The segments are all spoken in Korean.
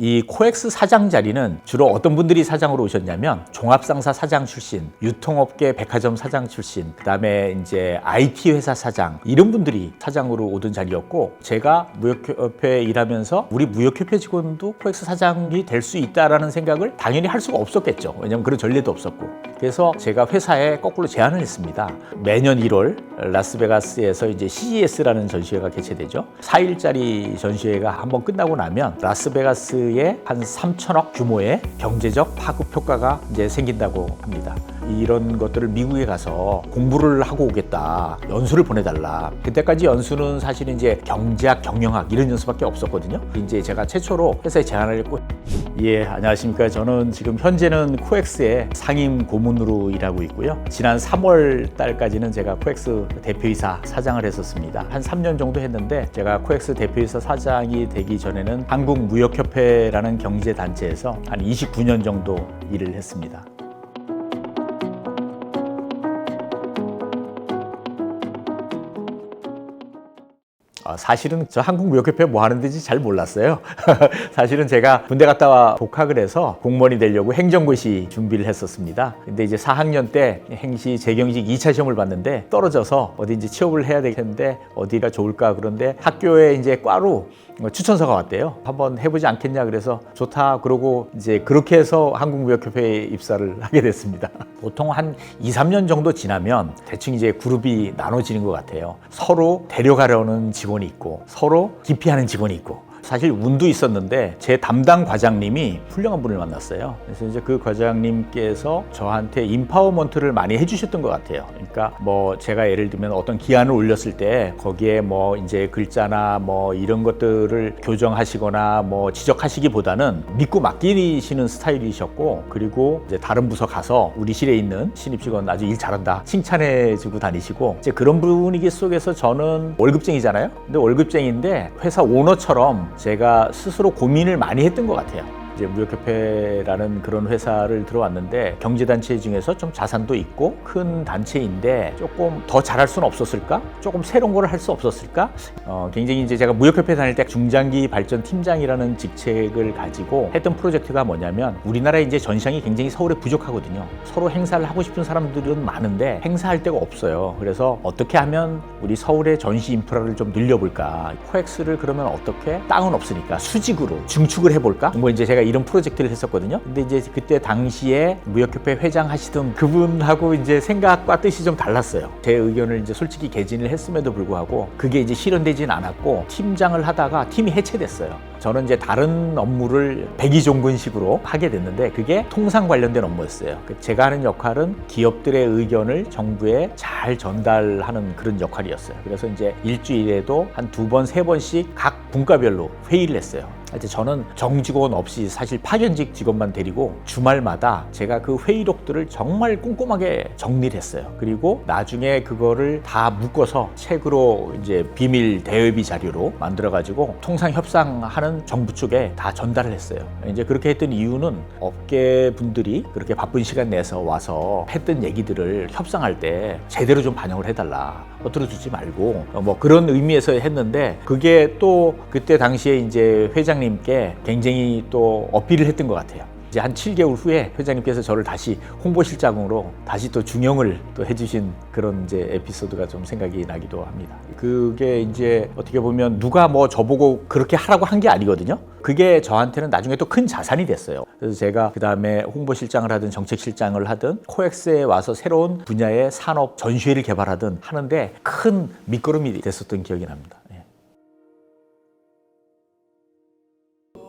이 코엑스 사장 자리는 주로 어떤 분들이 사장으로 오셨냐면 종합상사 사장 출신, 유통업계 백화점 사장 출신, 그다음에 이제 IT 회사 사장, 이런 분들이 사장으로 오던 자리였고, 제가 무역협회에 일하면서 우리 무역협회 직원도 코엑스 사장이 될 수 있다라는 생각을 당연히 할 수가 없었겠죠. 왜냐하면 그런 전례도 없었고. 그래서 제가 회사에 거꾸로 제안을 했습니다. 매년 1월 라스베가스에서 이제 CES라는 전시회가 개최되죠. 4일짜리 전시회가 한번 끝나고 나면 라스베가스에 한 3천억 규모의 경제적 파급 효과가 이제 생긴다고 합니다. 이런 것들을 미국에 가서 공부를 하고 오겠다, 연수를 보내달라. 그때까지 연수는 사실 이제 경제학, 경영학 이런 연수밖에 없었거든요. 이제 제가 최초로 회사에 제안을 했고, 예, 안녕하십니까. 저는 지금 현재는 코엑스의 상임 고문으로 일하고 있고요. 지난 3월 달까지는 제가 코엑스 대표이사 사장을 했었습니다. 한 3년 정도 했는데, 제가 코엑스 대표이사 사장이 되기 전에는 한국무역협회라는 경제단체에서 한 29년 정도 일을 했습니다. 사실은 저 한국무역협회 뭐 하는 데인지 잘 몰랐어요. 사실은 제가 군대 갔다 와 복학을 해서 공무원이 되려고 행정고시 준비를 했었습니다. 근데 이제 4학년 때 행시 재경직 2차 시험을 봤는데 떨어져서 어디 이제 취업을 해야 되겠는데 어디가 좋을까, 그런데 학교에 이제 과로 추천서가 왔대요. 한번 해보지 않겠냐 그래서 좋다 그러고 이제 그렇게 해서 한국무역협회에 입사를 하게 됐습니다. 보통 한 2, 3년 정도 지나면 대충 이제 그룹이 나눠지는 것 같아요. 서로 데려가려는 직원이 있고 서로 기피하는 직원이 있고. 사실 운도 있었는데 제 담당 과장님이 훌륭한 분을 만났어요. 그래서 이제 그 과장님께서 저한테 임파워먼트를 많이 해주셨던 것 같아요. 그러니까 뭐 제가 예를 들면 어떤 기한을 올렸을 때 거기에 뭐 이제 글자나 뭐 이런 것들을 교정하시거나 뭐 지적하시기보다는 믿고 맡기시는 스타일이셨고, 그리고 이제 다른 부서 가서 우리 실에 있는 신입 직원 아주 일 잘한다 칭찬해주고 다니시고, 이제 그런 분위기 속에서 저는 월급쟁이잖아요. 근데 월급쟁이인데 회사 오너처럼 제가 스스로 고민을 많이 했던 것 같아요. 이제 무역협회라는 그런 회사를 들어왔는데 경제단체 중에서 좀 자산도 있고 큰 단체인데 조금 더 잘할 수는 없었을까? 조금 새로운 걸 할 수 없었을까? 굉장히 이제 제가 무역협회 다닐 때 중장기 발전 팀장이라는 직책을 가지고 했던 프로젝트가 뭐냐면, 우리나라에 이제 전시장이 굉장히 서울에 부족하거든요. 서로 행사를 하고 싶은 사람들은 많은데 행사할 데가 없어요. 그래서 어떻게 하면 우리 서울의 전시 인프라를 좀 늘려볼까? 코엑스를 그러면 어떻게, 땅은 없으니까 수직으로 증축을 해볼까? 뭐 이제 제가 이런 프로젝트를 했었거든요. 근데 이제 그때 당시에 무역협회 회장 하시던 그분하고 이제 생각과 뜻이 좀 달랐어요. 제 의견을 이제 솔직히 개진을 했음에도 불구하고 그게 이제 실현되진 않았고, 팀장을 하다가 팀이 해체됐어요. 저는 이제 다른 업무를 백의종군식으로 하게 됐는데 그게 통상 관련된 업무였어요. 제가 하는 역할은 기업들의 의견을 정부에 잘 전달하는 그런 역할이었어요. 그래서 이제 일주일에도 한 2번, 3번씩 각 분과별로 회의를 했어요. 이제 저는 정직원 없이 사실 파견직 직원만 데리고 주말마다 제가 그 회의록들을 정말 꼼꼼하게 정리를 했어요. 그리고 나중에 그거를 다 묶어서 책으로 이제 비밀 대외비 자료로 만들어가지고 통상 협상하는 정부 쪽에 다 전달을 했어요. 이제 그렇게 했던 이유는 업계 분들이 그렇게 바쁜 시간 내서 와서 했던 얘기들을 협상할 때 제대로 좀 반영을 해달라. 들어주지 말고 뭐 그런 의미에서 했는데, 그게 또 그때 당시에 이제 회장님께 굉장히 또 어필을 했던 것 같아요. 이제 한 7개월 후에 회장님께서 저를 다시 홍보실장으로 다시 또 중용을 또 해주신 그런 이제 에피소드가 좀 생각이 나기도 합니다. 그게 이제 어떻게 보면 누가 뭐 저보고 그렇게 하라고 한 게 아니거든요. 그게 저한테는 나중에 또 큰 자산이 됐어요. 그래서 제가 그 다음에 홍보실장을 하든 정책실장을 하든 코엑스에 와서 새로운 분야의 산업 전시회를 개발하든 하는데 큰 밑거름이 됐었던 기억이 납니다.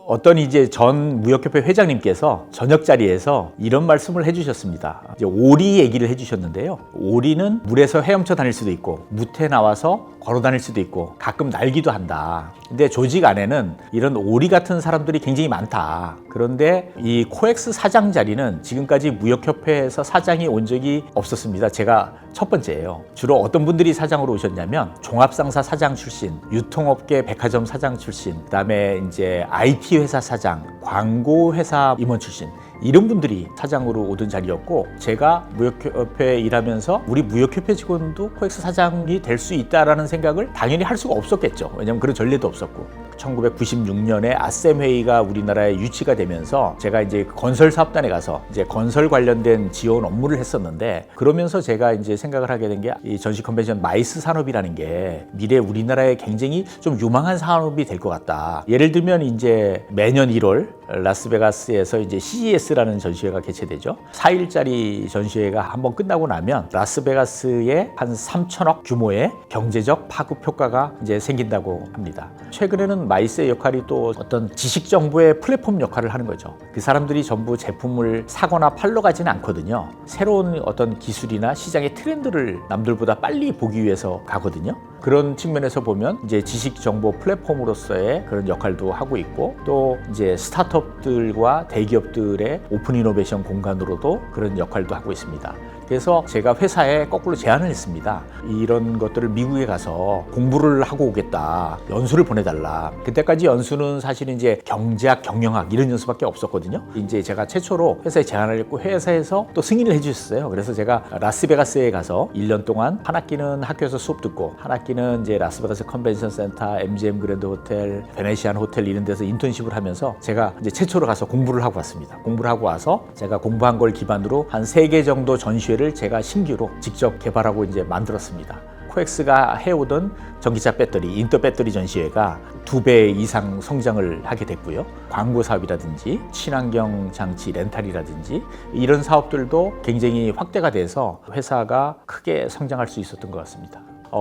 어떤 이제 전 무역협회 회장님께서 저녁 자리에서 이런 말씀을 해주셨습니다. 이제 오리 얘기를 해주셨는데요. 오리는 물에서 헤엄쳐 다닐 수도 있고 무태 나와서 걸어 다닐 수도 있고 가끔 날기도 한다. 근데 조직 안에는 이런 오리 같은 사람들이 굉장히 많다. 그런데 이 코엑스 사장 자리는 지금까지 무역협회에서 사장이 온 적이 없었습니다. 제가 첫 번째예요. 주로 어떤 분들이 사장으로 오셨냐면 종합상사 사장 출신, 유통업계 백화점 사장 출신, 그다음에 이제 IT 회사 사장, 광고 회사 임원 출신, 이런 분들이 사장으로 오던 자리였고, 제가 무역협회에 일하면서 우리 무역협회 직원도 코엑스 사장이 될 수 있다라는 생각을 당연히 할 수가 없었겠죠. 왜냐하면 그런 전례도 없었고. 1996년에 아셈 회의가 우리나라에 유치가 되면서 제가 이제 건설 사업단에 가서 이제 건설 관련된 지원 업무를 했었는데, 그러면서 제가 이제 생각을 하게 된 게 이 전시 컨벤션 마이스 산업이라는 게 미래 우리나라에 굉장히 좀 유망한 산업이 될 것 같다. 예를 들면 이제 매년 1월 라스베가스에서 이제 CES라는 전시회가 개최되죠. 4일짜리 전시회가 한번 끝나고 나면 라스베가스에 한 3천억 규모의 경제적 파급 효과가 이제 생긴다고 합니다. 최근에는 마이스의 역할이 또 어떤 지식 정보의 플랫폼 역할을 하는 거죠. 그 사람들이 전부 제품을 사거나 팔러 가지는 않거든요. 새로운 어떤 기술이나 시장의 트렌드를 남들보다 빨리 보기 위해서 가거든요. 그런 측면에서 보면 이제 지식 정보 플랫폼으로서의 그런 역할도 하고 있고, 또 이제 스타트업들과 대기업들의 오픈 이노베이션 공간으로도 그런 역할도 하고 있습니다. 그래서 제가 회사에 거꾸로 제안을 했습니다. 이런 것들을 미국에 가서 공부를 하고 오겠다. 연수를 보내달라. 그때까지 연수는 사실 이제 경제학, 경영학 이런 연수밖에 없었거든요. 이제 제가 최초로 회사에 제안을 했고, 회사에서 또 승인을 해주셨어요. 그래서 제가 라스베가스에 가서 1년 동안 한 학기는 학교에서 수업 듣고, 한 학기는 이제 라스베가스 컨벤션 센터, MGM 그랜드 호텔, 베네시안 호텔 이런 데서 인턴십을 하면서 제가 이제 최초로 가서 공부를 하고 왔습니다. 공부를 하고 와서 제가 공부한 걸 기반으로 한 3개 정도 전시회를 제가 신규로 직접 개발하고 이제 만들었습니다. 코엑스가 해오던 전기차 배터리, 인터 배터리 전시회가 2배 이상 성장을 하게 됐고요. 광고 사업이라든지 친환경 장치 렌탈이라든지 이런 사업들도 굉장히 확대가 돼서 회사가 크게 성장할 수 있었던 것 같습니다.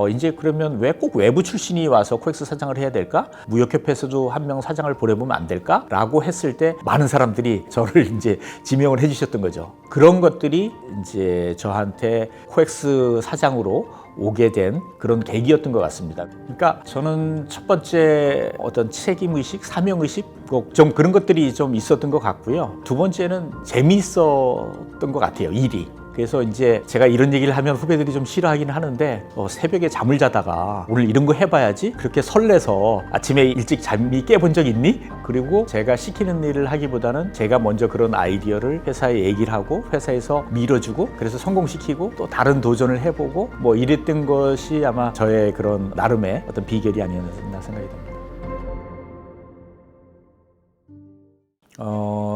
이제 그러면 왜 꼭 외부 출신이 와서 코엑스 사장을 해야 될까? 무역협회에서도 한 명 사장을 보내보면 안 될까? 라고 했을 때 많은 사람들이 저를 이제 지명을 해주셨던 거죠. 그런 것들이 이제 저한테 코엑스 사장으로 오게 된 그런 계기였던 것 같습니다. 그러니까 저는 첫 번째 어떤 책임의식, 사명의식 좀 그런 것들이 좀 있었던 것 같고요. 두 번째는 재미있었던 것 같아요, 일이. 그래서 이제 제가 이런 얘기를 하면 후배들이 좀 싫어하긴 하는데, 새벽에 잠을 자다가 오늘 이런 거 해봐야지 그렇게 설레서 아침에 일찍 잠이 깨본 적 있니? 그리고 제가 시키는 일을 하기보다는 제가 먼저 그런 아이디어를 회사에 얘기를 하고 회사에서 밀어주고, 그래서 성공시키고 또 다른 도전을 해보고 뭐 이랬던 것이 아마 저의 그런 나름의 어떤 비결이 아니었나 생각이 듭니다.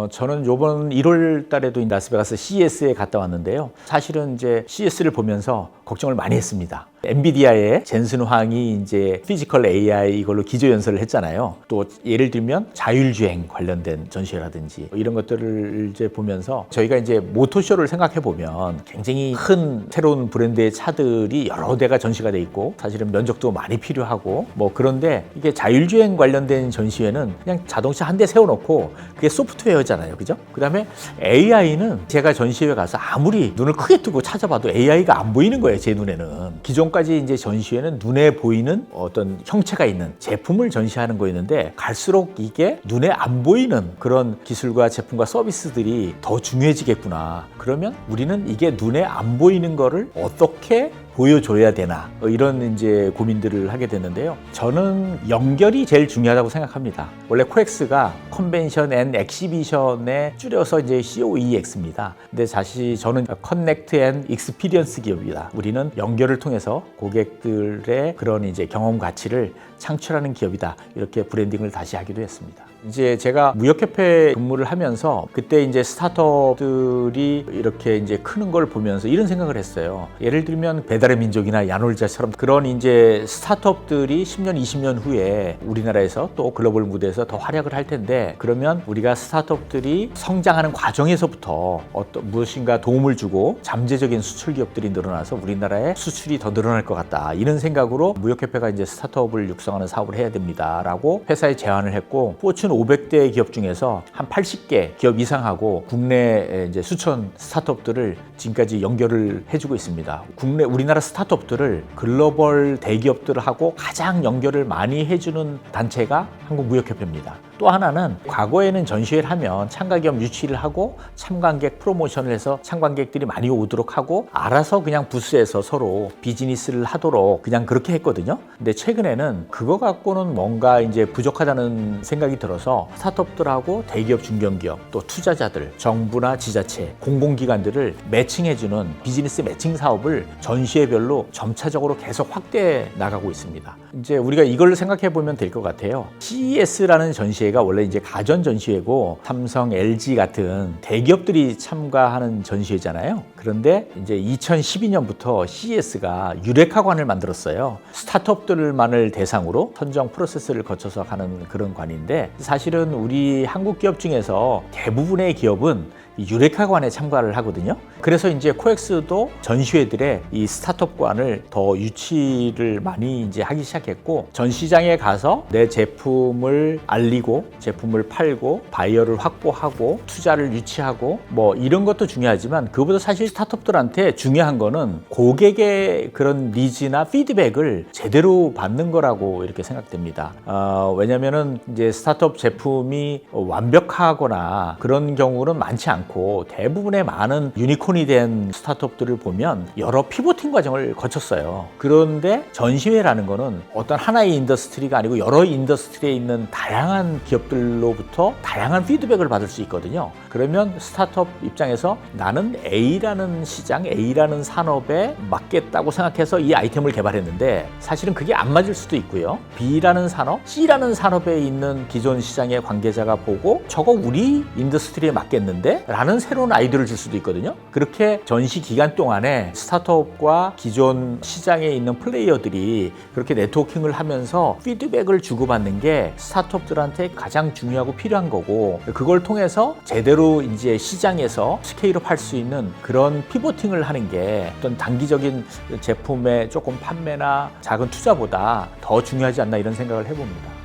저는 요번 1월 달에도 라스베가스 CES에 갔다 왔는데요. 사실은 이제 CES를 보면서 걱정을 많이 했습니다. 엔비디아의 젠슨 황이 이제 피지컬 AI 이걸로 기조 연설을 했잖아요. 또 예를 들면 자율주행 관련된 전시회라든지 이런 것들을 이제 보면서 저희가 이제 모토쇼를 생각해 보면 굉장히 큰 새로운 브랜드의 차들이 여러 대가 전시가 돼 있고, 사실은 면적도 많이 필요하고 뭐, 그런데 이게 자율주행 관련된 전시회는 그냥 자동차 한 대 세워놓고 그게 소프트웨어잖아요, 그죠? 그다음에 AI는 제가 전시회 가서 아무리 눈을 크게 뜨고 찾아봐도 AI가 안 보이는 거예요, 제 눈에는. 기존까지 이제 전시회는 눈에 보이는 어떤 형체가 있는 제품을 전시하는 거였는데, 갈수록 이게 눈에 안 보이는 그런 기술과 제품과 서비스들이 더 중요해지겠구나. 그러면 우리는 이게 눈에 안 보이는 거를 어떻게 보여줘야 되나, 이런 이제 고민들을 하게 됐는데요. 저는 연결이 제일 중요하다고 생각합니다. 원래 코엑스가 컨벤션 앤 엑시비션에 줄여서 이제 COEX입니다. 근데 사실 저는 커넥트 앤 익스피리언스 기업이다. 우리는 연결을 통해서 고객들의 그런 이제 경험 가치를 창출하는 기업이다. 이렇게 브랜딩을 다시 하기도 했습니다. 이제 제가 무역협회 근무를 하면서 그때 이제 스타트업들이 이렇게 이제 크는 걸 보면서 이런 생각을 했어요. 예를 들면 배달의 민족이나 야놀자처럼 그런 이제 스타트업들이 10년, 20년 후에 우리나라에서 또 글로벌 무대에서 더 활약을 할 텐데, 그러면 우리가 스타트업들이 성장하는 과정에서부터 무엇인가 도움을 주고 잠재적인 수출 기업들이 늘어나서 우리나라의 수출이 더 늘어날 것 같다. 이런 생각으로 무역협회가 이제 스타트업을 육성하는 사업을 해야 됩니다라고 회사에 제안을 했고, 포춘 500대 기업 중에서 한 80개 기업 이상하고 국내 이제 수천 스타트업들을 지금까지 연결을 해주고 있습니다. 우리나라 스타트업들을 글로벌 대기업들하고 가장 연결을 많이 해주는 단체가 한국무역협회입니다. 또 하나는 과거에는 전시회를 하면 참가기업 유치를 하고 참관객 프로모션을 해서 참관객들이 많이 오도록 하고 알아서 그냥 부스에서 서로 비즈니스를 하도록 그냥 그렇게 했거든요. 근데 최근에는 그거 갖고는 뭔가 이제 부족하다는 생각이 들어서 스타트업들하고 대기업, 중견기업, 또 투자자들, 정부나 지자체, 공공기관들을 매칭해주는 비즈니스 매칭 사업을 전시회별로 점차적으로 계속 확대해 나가고 있습니다. 이제 우리가 이걸 생각해 보면 될 것 같아요. CES라는 전시회가 원래 이제 가전 전시회고 삼성, LG 같은 대기업들이 참가하는 전시회잖아요. 그런데 이제 2012년부터 CES가 유레카관을 만들었어요. 스타트업들만을 대상으로 선정 프로세스를 거쳐서 가는 그런 관인데, 사실은 우리 한국 기업 중에서 대부분의 기업은 유레카관에 참가를 하거든요. 그래서 이제 코엑스도 전시회들의 이 스타트업관을 더 유치를 많이 이제 하기 시작했고, 전시장에 가서 내 제품을 알리고 제품을 팔고 바이어를 확보하고 투자를 유치하고 뭐 이런 것도 중요하지만, 그보다 사실 스타트업들한테 중요한 거는 고객의 그런 니즈나 피드백을 제대로 받는 거라고 이렇게 생각됩니다. 왜냐면은 이제 스타트업 제품이 완벽하거나 그런 경우는 많지 않고, 대부분의 많은 유니콘이 된 스타트업들을 보면 여러 피보팅 과정을 거쳤어요. 그런데 전시회라는 거는 어떤 하나의 인더스트리가 아니고 여러 인더스트리에 있는 다양한 기업들로부터 다양한 피드백을 받을 수 있거든요. 그러면 스타트업 입장에서 나는 A라는 시장, A라는 산업에 맞겠다고 생각해서 이 아이템을 개발했는데 사실은 그게 안 맞을 수도 있고요. B라는 산업, C라는 산업에 있는 기존 시장의 관계자가 보고 저거 우리 인더스트리에 맞겠는데? 라는 새로운 아이디어를 줄 수도 있거든요. 그렇게 전시 기간 동안에 스타트업과 기존 시장에 있는 플레이어들이 그렇게 네트워킹을 하면서 피드백을 주고받는 게 스타트업들한테 가장 중요하고 필요한 거고, 그걸 통해서 제대로 이제 시장에서 스케일업 할 수 있는 그런 피보팅을 하는 게 어떤 단기적인 제품의 조금 판매나 작은 투자보다 더 중요하지 않나 이런 생각을 해봅니다.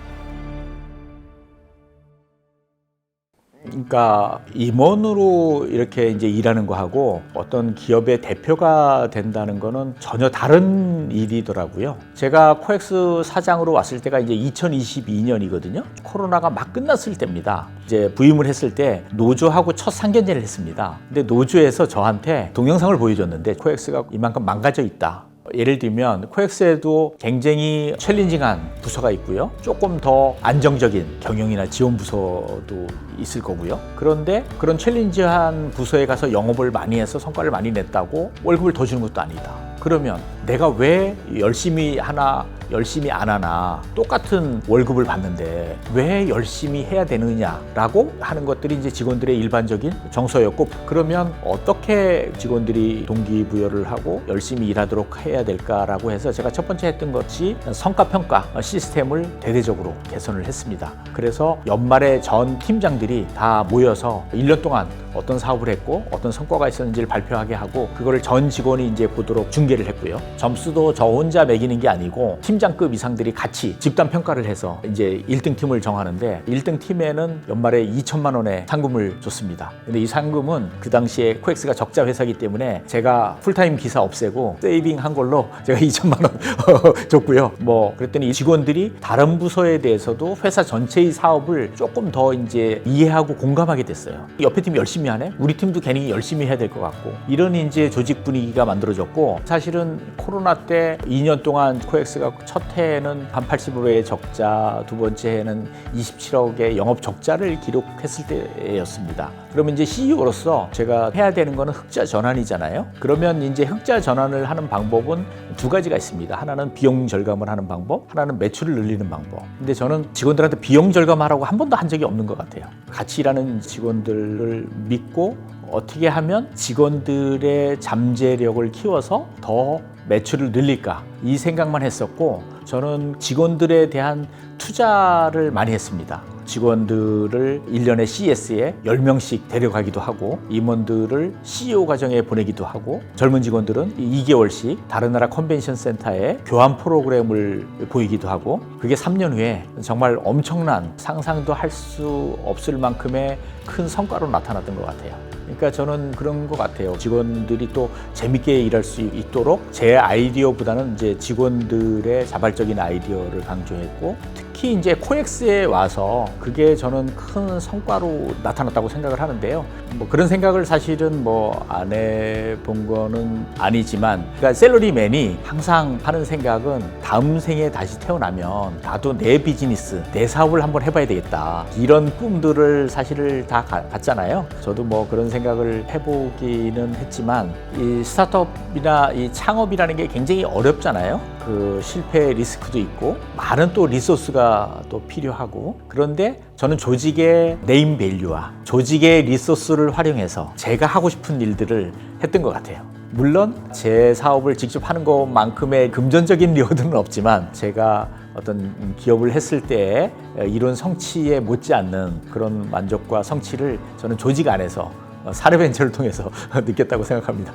그러니까 임원으로 이렇게 이제 일하는 거하고 어떤 기업의 대표가 된다는 거는 전혀 다른 일이더라고요. 제가 코엑스 사장으로 왔을 때가 이제 2022년이거든요. 코로나가 막 끝났을 때입니다. 이제 부임을 했을 때 노조하고 첫 상견례를 했습니다. 근데 노조에서 저한테 동영상을 보여줬는데 코엑스가 이만큼 망가져 있다. 예를 들면 코엑스에도 굉장히 챌린징한 부서가 있고요. 조금 더 안정적인 경영이나 지원 부서도 있을 거고요. 그런데 그런 챌린지한 부서에 가서 영업을 많이 해서 성과를 많이 냈다고 월급을 더 주는 것도 아니다. 그러면 내가 왜 열심히 하나 열심히 안 하나 똑같은 월급을 받는데 왜 열심히 해야 되느냐라고 하는 것들이 이제 직원들의 일반적인 정서였고, 그러면 어떻게 직원들이 동기부여를 하고 열심히 일하도록 해야 될까라고 해서 제가 첫 번째 했던 것이 성과평가 시스템을 대대적으로 개선을 했습니다. 그래서 연말에 전 팀장들이 다 모여서 1년 동안 어떤 사업을 했고 어떤 성과가 있었는지를 발표하게 하고, 그거를 전 직원이 이제 보도록 중계를 했고요. 점수도 저 혼자 매기는 게 아니고 팀장급 이상들이 같이 집단 평가를 해서 이제 1등 팀을 정하는데, 1등 팀에는 연말에 2천만 원의 상금을 줬습니다. 근데 이 상금은 그 당시에 코엑스가 적자 회사이기 때문에 제가 풀타임 기사 없애고 세이빙 한 걸로 제가 2천만 원 줬고요. 뭐 그랬더니 이 직원들이 다른 부서에 대해서도 회사 전체의 사업을 조금 더 이제 이해하고 공감하게 됐어요. 옆에 팀이 열심히 하네? 우리 팀도 괜히 열심히 해야 될 것 같고, 이런 이제 조직 분위기가 만들어졌고, 사실은 코로나 때 2년 동안 코엑스가 첫 해에는 한 80억의 적자, 두 번째 해는 27억의 영업 적자를 기록했을 때였습니다. 그러면 이제 CEO로서 제가 해야 되는 거는 흑자 전환이잖아요. 그러면 이제 흑자 전환을 하는 방법은 두 가지가 있습니다. 하나는 비용 절감을 하는 방법, 하나는 매출을 늘리는 방법. 근데 저는 직원들한테 비용 절감하라고 한 번도 한 적이 없는 것 같아요. 같이 일하는 직원들을 믿고 어떻게 하면 직원들의 잠재력을 키워서 더 매출을 늘릴까, 이 생각만 했었고, 저는 직원들에 대한 투자를 많이 했습니다. 직원들을 1년에 CES에 10명씩 데려가기도 하고, 임원들을 CEO 과정에 보내기도 하고, 젊은 직원들은 2개월씩 다른 나라 컨벤션 센터에 교환 프로그램을 보이기도 하고, 그게 3년 후에 정말 엄청난, 상상도 할 수 없을 만큼의 큰 성과로 나타났던 것 같아요. 그러니까 저는 그런 것 같아요. 직원들이 또 재밌게 일할 수 있도록 제 아이디어보다는 이제 직원들의 자발적인 아이디어를 강조했고, 특히 특히 이제 코엑스에 와서 그게 저는 큰 성과로 나타났다고 생각을 하는데요. 뭐 그런 생각을 사실은 뭐 안 해본 거는 아니지만, 그러니까 샐러리맨이 항상 하는 생각은 다음 생에 다시 태어나면 나도 내 비즈니스, 내 사업을 한번 해봐야 되겠다. 이런 꿈들을 사실을 다 갖잖아요. 저도 뭐 그런 생각을 해보기는 했지만, 이 스타트업이나 이 창업이라는 게 굉장히 어렵잖아요. 그 실패 리스크도 있고 많은 또 리소스가 또 필요하고, 그런데 저는 조직의 네임 밸류와 조직의 리소스를 활용해서 제가 하고 싶은 일들을 했던 것 같아요. 물론 제 사업을 직접 하는 것만큼의 금전적인 리워드는 없지만, 제가 어떤 기업을 했을 때 이룬 성취에 못지않는 그런 만족과 성취를 저는 조직 안에서 사례벤처를 통해서 느꼈다고 생각합니다.